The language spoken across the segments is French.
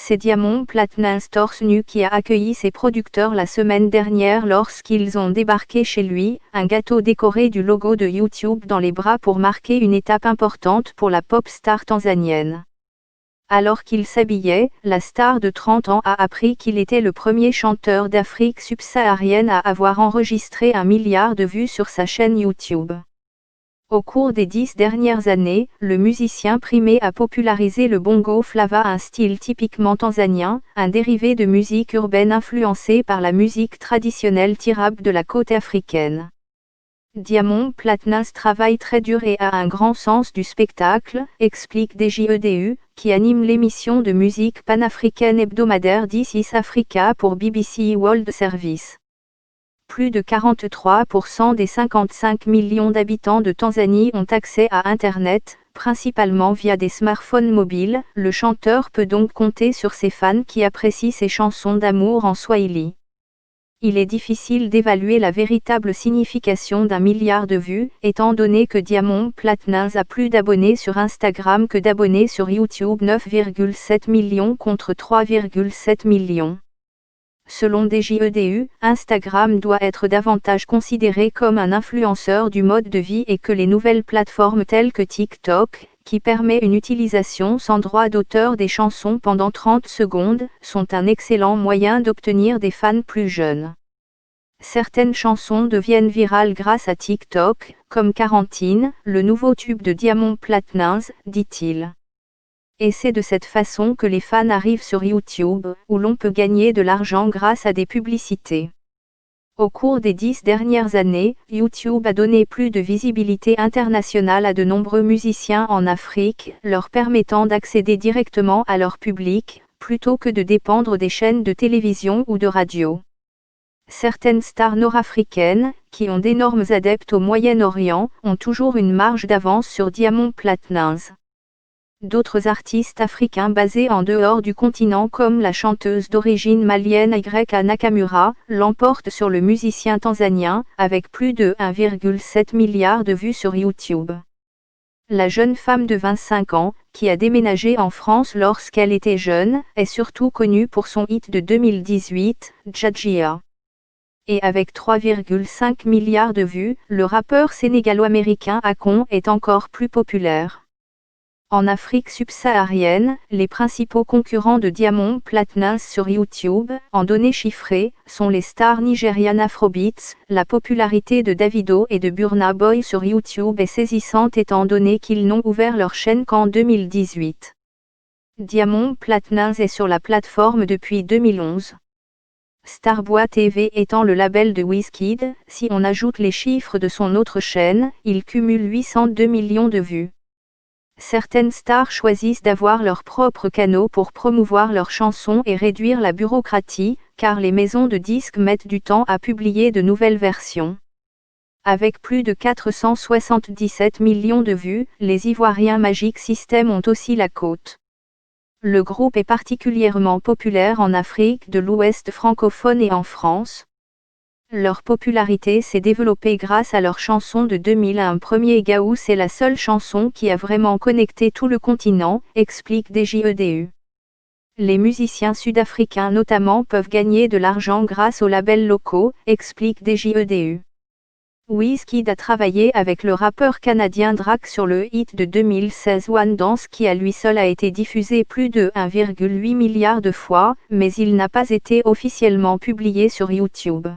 c'est Diamond Platnumz torse nu qui a accueilli ses producteurs la semaine dernière lorsqu'ils ont débarqué chez lui, un gâteau décoré du logo de YouTube dans les bras pour marquer une étape importante pour la pop star tanzanienne. Alors qu'il s'habillait, la star de 30 ans a appris qu'il était le premier chanteur d'Afrique subsaharienne à avoir enregistré 1 milliard de vues sur sa chaîne YouTube. Au cours des 10 dernières années, le musicien primé a popularisé le bongo flava, un style typiquement tanzanien, un dérivé de musique urbaine influencé par la musique traditionnelle tirab de la côte africaine. Diamond Platnumz travaille très dur et a un grand sens du spectacle, explique DJEDU, qui anime l'émission de musique panafricaine hebdomadaire This is Africa pour BBC World Service. Plus de 43% des 55 millions d'habitants de Tanzanie ont accès à Internet, principalement via des smartphones mobiles. Le chanteur peut donc compter sur ses fans qui apprécient ses chansons d'amour en swahili. Il est difficile d'évaluer la véritable signification d'1 milliard de vues, étant donné que Diamond Platnumz a plus d'abonnés sur Instagram que d'abonnés sur YouTube, 9,7 millions contre 3,7 millions. Selon DJEDU, Instagram doit être davantage considéré comme un influenceur du mode de vie et que les nouvelles plateformes telles que TikTok, qui permet une utilisation sans droit d'auteur des chansons pendant 30 secondes, sont un excellent moyen d'obtenir des fans plus jeunes. Certaines chansons deviennent virales grâce à TikTok, comme Quarantine, le nouveau tube de Diamond Platnumz, dit-il. Et c'est de cette façon que les fans arrivent sur YouTube, où l'on peut gagner de l'argent grâce à des publicités. Au cours des 10 dernières années, YouTube a donné plus de visibilité internationale à de nombreux musiciens en Afrique, leur permettant d'accéder directement à leur public, plutôt que de dépendre des chaînes de télévision ou de radio. Certaines stars nord-africaines, qui ont d'énormes adeptes au Moyen-Orient, ont toujours une marge d'avance sur Diamond Platnumz. D'autres artistes africains basés en dehors du continent comme la chanteuse d'origine malienne Yka Nakamura, l'emportent sur le musicien tanzanien, avec plus de 1,7 milliard de vues sur YouTube. La jeune femme de 25 ans, qui a déménagé en France lorsqu'elle était jeune, est surtout connue pour son hit de 2018, Djadjia. Et avec 3,5 milliards de vues, le rappeur sénégalo-américain Akon est encore plus populaire. En Afrique subsaharienne, les principaux concurrents de Diamond Platnumz sur YouTube, en données chiffrées, sont les stars nigérianes Afrobeats. La popularité de Davido et de Burna Boy sur YouTube est saisissante étant donné qu'ils n'ont ouvert leur chaîne qu'en 2018. Diamond Platnumz est sur la plateforme depuis 2011. Starboy TV étant le label de Wizkid, si on ajoute les chiffres de son autre chaîne, il cumule 802 millions de vues. Certaines stars choisissent d'avoir leurs propres canaux pour promouvoir leurs chansons et réduire la bureaucratie, car les maisons de disques mettent du temps à publier de nouvelles versions. Avec plus de 477 millions de vues, les Ivoiriens Magic System ont aussi la cote. Le groupe est particulièrement populaire en Afrique de l'Ouest francophone et en France. Leur popularité s'est développée grâce à leur chanson de 2001 Premier Gaou. C'est la seule chanson qui a vraiment connecté tout le continent, explique DJEDU. Les musiciens sud-africains notamment peuvent gagner de l'argent grâce aux labels locaux, explique DJEDU. Wizkid a travaillé avec le rappeur canadien Drake sur le hit de 2016 One Dance qui à lui seul a été diffusé plus de 1,8 milliard de fois, mais il n'a pas été officiellement publié sur YouTube.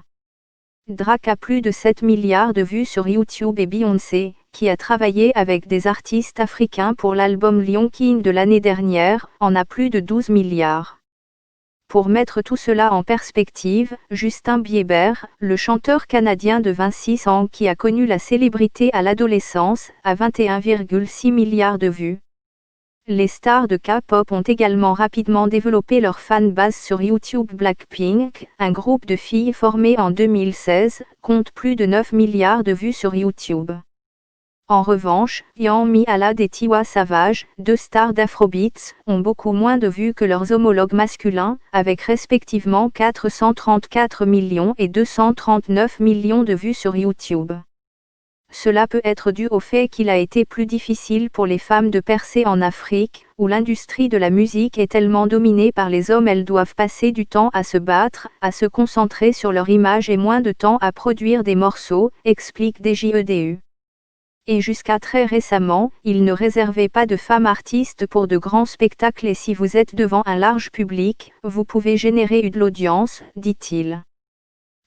Drake a plus de 7 milliards de vues sur YouTube et Beyoncé, qui a travaillé avec des artistes africains pour l'album Lion King de l'année dernière, en a plus de 12 milliards. Pour mettre tout cela en perspective, Justin Bieber, le chanteur canadien de 26 ans qui a connu la célébrité à l'adolescence, a 21,6 milliards de vues. Les stars de K-pop ont également rapidement développé leur fanbase sur YouTube. Blackpink, un groupe de filles formé en 2016, compte plus de 9 milliards de vues sur YouTube. En revanche, Yami Alade et Tiwa Savage, deux stars d'Afrobeats, ont beaucoup moins de vues que leurs homologues masculins, avec respectivement 434 millions et 239 millions de vues sur YouTube. Cela peut être dû au fait qu'il a été plus difficile pour les femmes de percer en Afrique, où l'industrie de la musique est tellement dominée par les hommes, elles doivent passer du temps à se battre, à se concentrer sur leur image et moins de temps à produire des morceaux, explique DJEDU. Et jusqu'à très récemment, il ne réservait pas de femmes artistes pour de grands spectacles, et si vous êtes devant un large public, vous pouvez générer de l'audience, dit-il.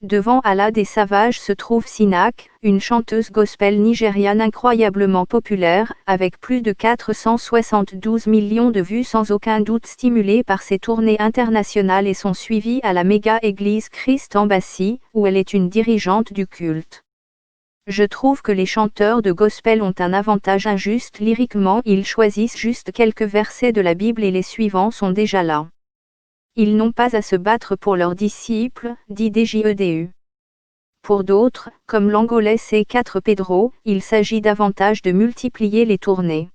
Devant Allah des Savages se trouve Sinak, une chanteuse gospel nigériane incroyablement populaire, avec plus de 472 millions de vues, sans aucun doute stimulée par ses tournées internationales et son suivi à la méga-église Christ Embassy, où elle est une dirigeante du culte. Je trouve que les chanteurs de gospel ont un avantage injuste lyriquement, ils choisissent juste quelques versets de la Bible et les suivants sont déjà là. Ils n'ont pas à se battre pour leurs disciples, dit DJEDU. Pour d'autres, comme l'Angolais C4 Pedro, il s'agit davantage de multiplier les tournées.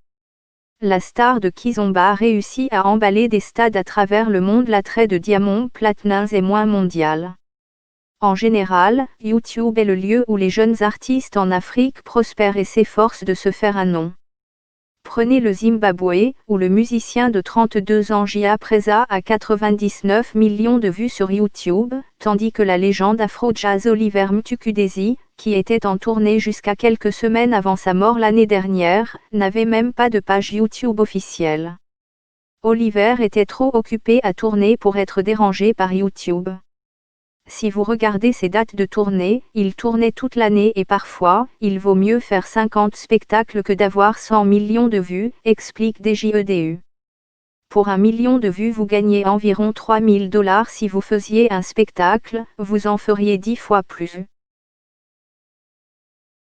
La star de Kizomba a réussi à emballer des stades à travers le monde. L'attrait de Diamond Platnumz est moins mondial. En général, YouTube est le lieu où les jeunes artistes en Afrique prospèrent et s'efforcent de se faire un nom. Prenez le Zimbabwe, où le musicien de 32 ans Jia Preza a 99 millions de vues sur YouTube, tandis que la légende afro-jazz Oliver Mtukudezi, qui était en tournée jusqu'à quelques semaines avant sa mort l'année dernière, n'avait même pas de page YouTube officielle. Oliver était trop occupé à tourner pour être dérangé par YouTube. Si vous regardez ses dates de tournée, il tournait toute l'année et parfois, il vaut mieux faire 50 spectacles que d'avoir 100 millions de vues, explique DJEDU. Pour 1 million de vues vous gagnez environ $3 000 si vous faisiez un spectacle, vous en feriez 10 fois plus.